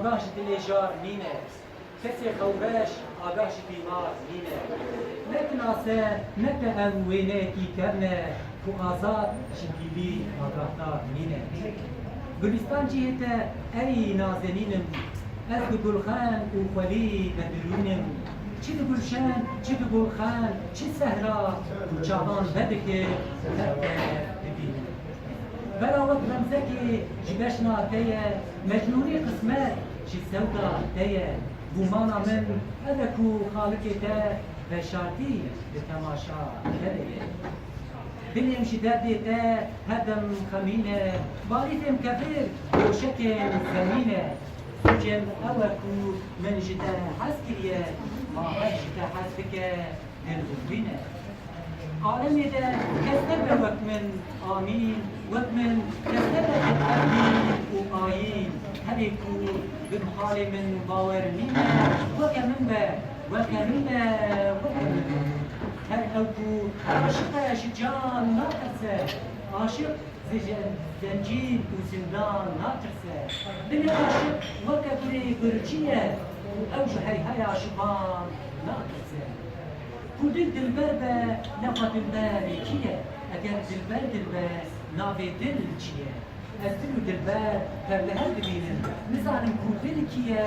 آگاهی دلێژار نینە کەسێ خەوبەش ئاگاهی بیمار نینە نەکناسە نەکە ئەم وێنەیەکی کەرنە و ئازاد شکیلی ئاگاهدار نینە گولیستان جیهێتە ئەی نازەنینم ئەس bi گولخان û xwelî vedrûnim çi di gulşen çi di gulxan çi sehra û çavan vedike heke bibînim Berawet remzekê ji beşna te ye mecnûnî qismet ji sewda te ye Bûmana min ev ku xalikê te veşartî bi temaşa te de ye Dilêm ji derdê te herdem xemîn e barîfêm kevir doşekên zemîn e Sucem ew ku min ji te hez kiriye ma ev ji te hez bike dilbîn e Alemê de kes nebe wek min amîn wek min kes nebe evîn û ayîn herê ku bi halê min bawer nîne weke min be weke min be weke min be her ew ku aşık e ji can natirse aşık zencîr û zindan natirse dilê aşık weke birê birçî ye û ew ji heyheya şivan natirse Bu dilber be nefa dilber kiye eğer dilber navê dil çiye ez dil û dilber perleher dibînim nizanim ku dil kiye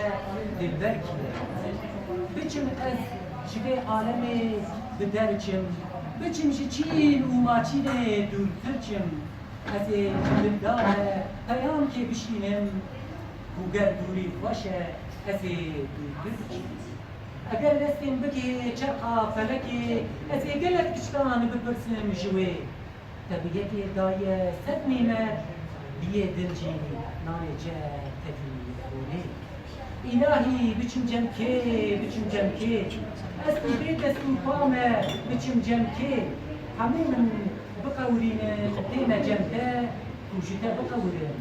dilber kiye biçim ez ji vê alemê bi derçim biçim ji çîn û maçînê dûrtir çim ez ê dildare peyam kê bişînim ku ger dûrî xweş e ez ê dûrtir çim Eğer destên bikê çerxa felekê ez ê gelek tiştan bipirsim ji wê Tebiyetê daye sed nîmet biyê dil jî nanêce tevî xûnê İlahî biçim cemkê biçim cemkê ez bi vê dest û pa me biçim cemkê hemû min biqewirînin tê me cem te û ji te biqewirin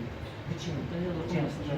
biçim cemkê